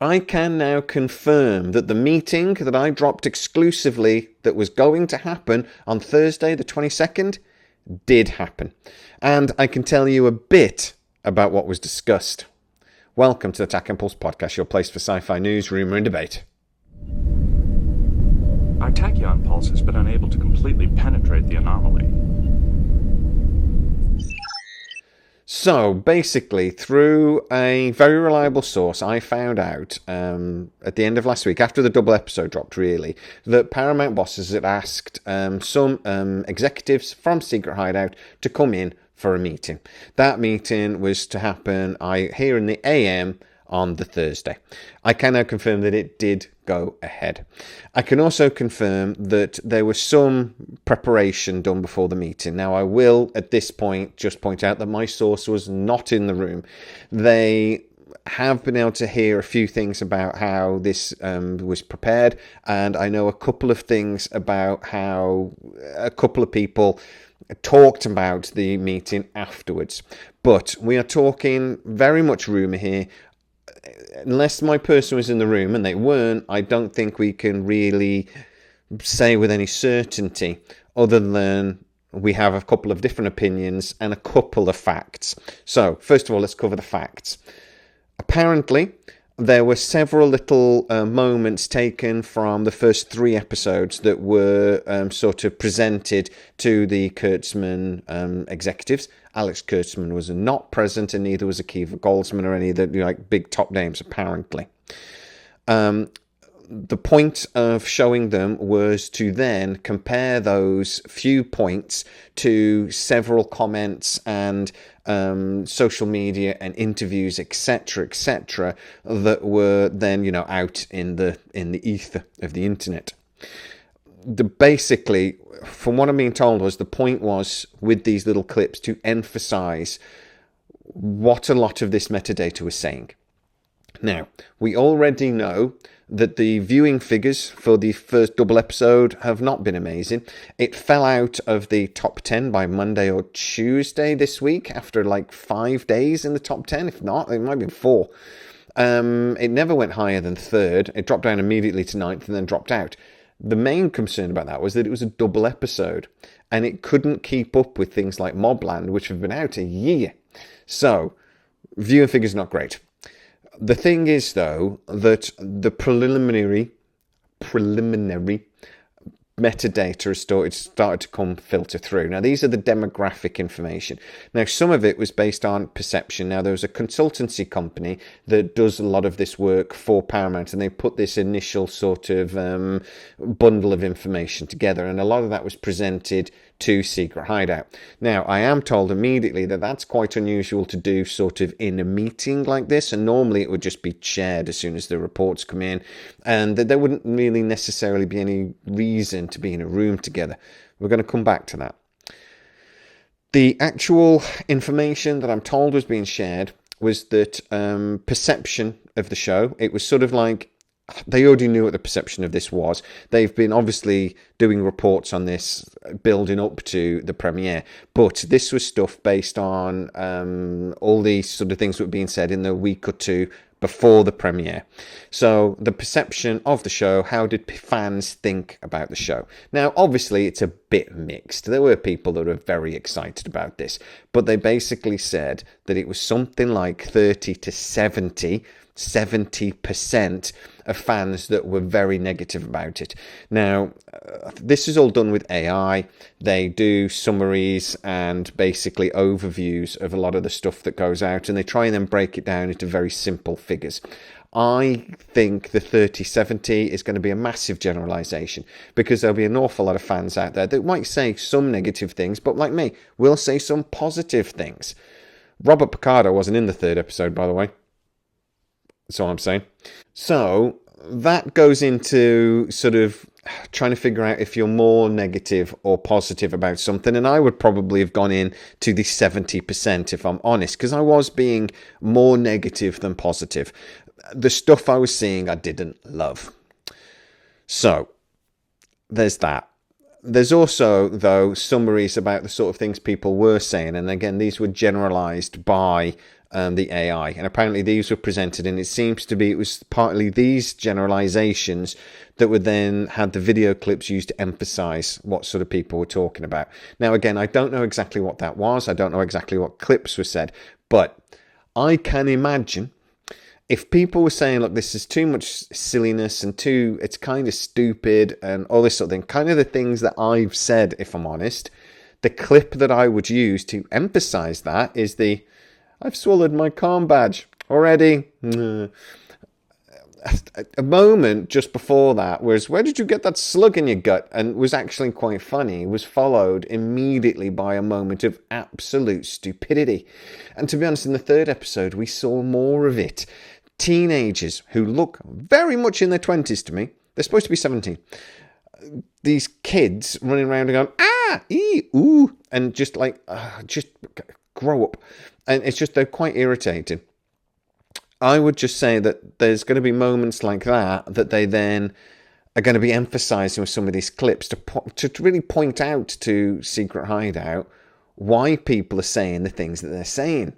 I can now confirm that the meeting that I dropped exclusively that was going to happen on Thursday the 22nd did happen. And I can tell you a bit about what was discussed. Welcome to the Tachyon podcast, your place for sci-fi news, rumour and debate. Our Tachyon pulse has been unable to completely penetrate the anomaly. So basically, through a very reliable source, I found out at the end of last week, after the double episode dropped really, that Paramount bosses had asked some executives from Secret Hideout to come in for a meeting. That meeting was to happen here in the AM on the Thursday. I can now confirm that it did go ahead. I can also confirm that there was some preparation done before the meeting. Now, I will, at this point, just point out that my source was not in the room. They have been able to hear a few things about how this was prepared, and I know a couple of things about how a couple of people talked about the meeting afterwards. But we are talking very much rumour here. Unless my person was in the room, and they weren't, I don't think we can really say with any certainty, other than we have a couple of different opinions and a couple of facts. So, first of all, let's cover the facts. Apparently, there were several little moments taken from the first 3 episodes that were sort of presented to the Kurtzman executives. Alex Kurtzman was not present, and neither was Akiva Goldsman or any of the big top names, apparently. The point of showing them was to then compare those few points to several comments and social media and interviews, etc., that were then, out in the ether of the internet. Basically, from what I'm being told, was the point was with these little clips to emphasize what a lot of this metadata was saying. Now, we already know that the viewing figures for the first double episode have not been amazing. It fell out of the top 10 by Monday or Tuesday this week after 5 days in the top 10. If not, it might be 4. It never went higher than 3rd. It dropped down immediately to 9th and then dropped out. The main concern about that was that it was a double episode and it couldn't keep up with things like Mobland, which have been out a year. So, viewing figures not great. The thing is, though, that the preliminary metadata has started to filter through. Now, these are the demographic information. Now, some of it was based on perception. Now, there was a consultancy company that does a lot of this work for Paramount, and they put this initial sort of bundle of information together, and a lot of that was presented to Secret Hideout. Now, I am told immediately that that's quite unusual to do sort of in a meeting like this, and normally it would just be shared as soon as the reports come in, and that there wouldn't really necessarily be any reason to be in a room together. We're going to come back to that. The actual information that I'm told was being shared was that perception of the show, it was sort of like they already knew what the perception of this was. They've been obviously doing reports on this building up to the premiere, but this was stuff based on all these sort of things that were being said in the week or two before the premiere. So the perception of the show, how did fans think about the show? Now, obviously, it's a bit mixed. There were people that were very excited about this, but they basically said that it was something like 30 to 70% of fans that were very negative about it. Now, this is all done with AI. They do summaries and basically overviews of a lot of the stuff that goes out, and they try and then break it down into very simple figures. I think the 30-70 is going to be a massive generalization, because there'll be an awful lot of fans out there that might say some negative things, but like me, will say some positive things. Robert Picardo wasn't in the 3rd episode, by the way. That's all I'm saying. So that goes into sort of trying to figure out if you're more negative or positive about something. And I would probably have gone in to the 70%, if I'm honest, because I was being more negative than positive. The stuff I was seeing, I didn't love. So there's that. There's also, though, summaries about the sort of things people were saying. And again, these were generalized by the AI. And apparently these were presented, and it seems to be it was partly these generalizations that would then had the video clips used to emphasize what sort of people were talking about. Now, again, I don't know exactly what that was. I don't know exactly what clips were said, but I can imagine if people were saying, look, this is too much silliness and it's kind of stupid and all this sort of thing, kind of the things that I've said, if I'm honest, the clip that I would use to emphasize that is I've swallowed my calm badge already. A moment just before that was, where did you get that slug in your gut? And was actually quite funny. It was followed immediately by a moment of absolute stupidity. And to be honest, in the third episode, we saw more of it. Teenagers who look very much in their 20s to me. They're supposed to be 17. These kids running around and going, ah, ee, ooh, and just just grow up. And it's just, they're quite irritating. I would just say that there's going to be moments like that they then are going to be emphasizing with some of these clips to really point out to Secret Hideout why people are saying the things that they're saying.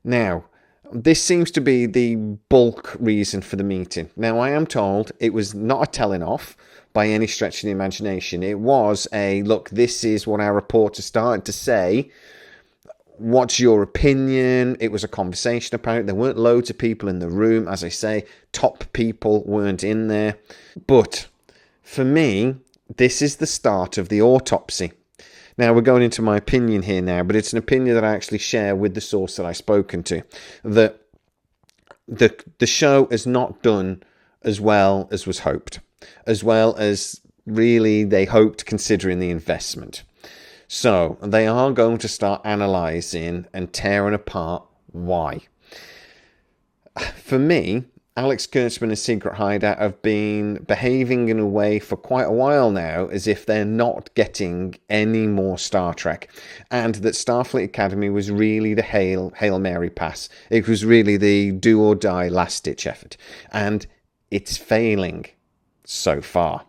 Now, this seems to be the bulk reason for the meeting. Now, I am told it was not a telling off by any stretch of the imagination. It was look, this is what our reports are starting to say. What's your opinion? It was a conversation, apparently. There weren't loads of people in the room. As I say, top people weren't in there. But for me, this is the start of the autopsy. Now, we're going into my opinion here now, but it's an opinion that I actually share with the source that I've spoken to. That the show has not done as well as was hoped. As well as really they hoped, considering the investment. So they are going to start analysing and tearing apart why. For me, Alex Kurtzman and Secret Hideout have been behaving in a way for quite a while now as if they're not getting any more Star Trek, and that Starfleet Academy was really the Hail Mary pass. It was really the do or die last ditch effort, and it's failing so far.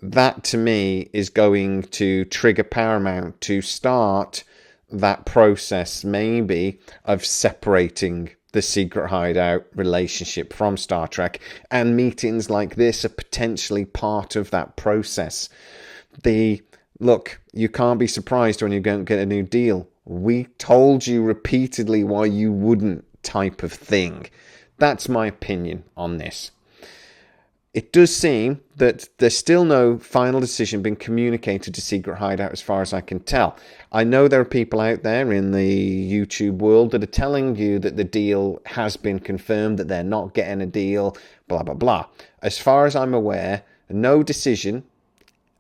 That to me is going to trigger Paramount to start that process maybe of separating the Secret Hideout relationship from Star Trek, and meetings like this are potentially part of that process. Look, you can't be surprised when you don't get a new deal. We told you repeatedly why you wouldn't type of thing. That's my opinion on this. It does seem that there's still no final decision being communicated to Secret Hideout as far as I can tell. I know there are people out there in the YouTube world that are telling you that the deal has been confirmed, that they're not getting a deal, blah, blah, blah. As far as I'm aware, no decision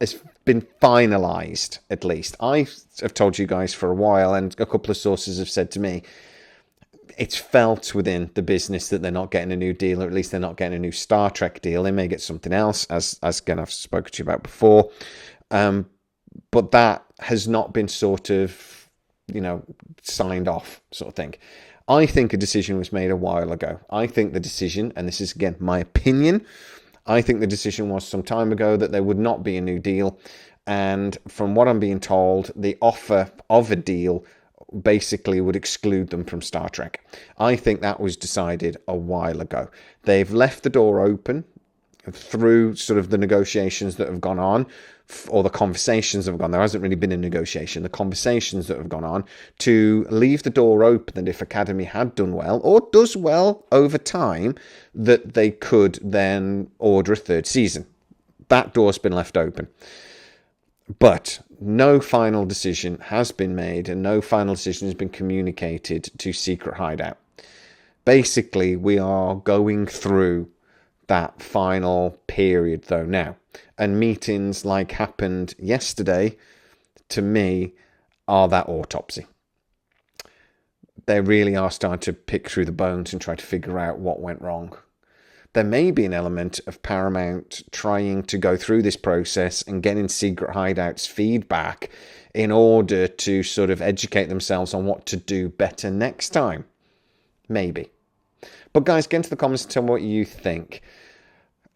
has been finalised, at least. I have told you guys for a while, and a couple of sources have said to me, it's felt within the business that they're not getting a new deal, or at least they're not getting a new Star Trek deal. They may get something else, as again I've spoken to you about before. But that has not been sort of, signed off sort of thing. I think a decision was made a while ago. I think the decision, and this is again my opinion, I think the decision was some time ago that there would not be a new deal. And from what I'm being told, the offer of a deal basically would exclude them from Star Trek. I think that was decided a while ago. They've left the door open through sort of the negotiations that have gone on, or the conversations that have gone. There hasn't really been a negotiation. The conversations that have gone on to leave the door open that if Academy had done well, or does well over time, that they could then order a third season. That door's been left open. But no final decision has been made, and no final decision has been communicated to Secret Hideout. Basically, we are going through that final period though now. And meetings like happened yesterday, to me, are that autopsy. They really are starting to pick through the bones and try to figure out what went wrong. There may be an element of Paramount trying to go through this process and getting Secret Hideout's feedback in order to sort of educate themselves on what to do better next time. Maybe. But guys, get into the comments and tell me what you think.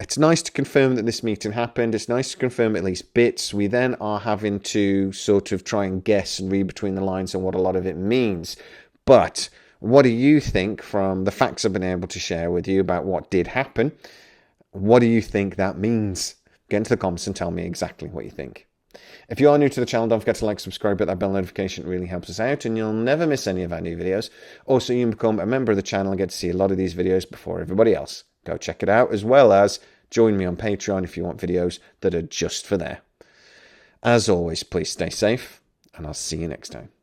It's nice to confirm that this meeting happened. It's nice to confirm at least bits. We then are having to sort of try and guess and read between the lines on what a lot of it means. But What do you think from the facts I've been able to share with you about what did happen? What do you think that means? Get into the comments and tell me exactly what you think. If you are new to the channel, don't forget to like, subscribe, hit that bell notification. It really helps us out and you'll never miss any of our new videos. Also, you can become a member of the channel and get to see a lot of these videos before everybody else. Go check it out, as well as join me on Patreon if you want videos that are just for there. As always, please stay safe and I'll see you next time.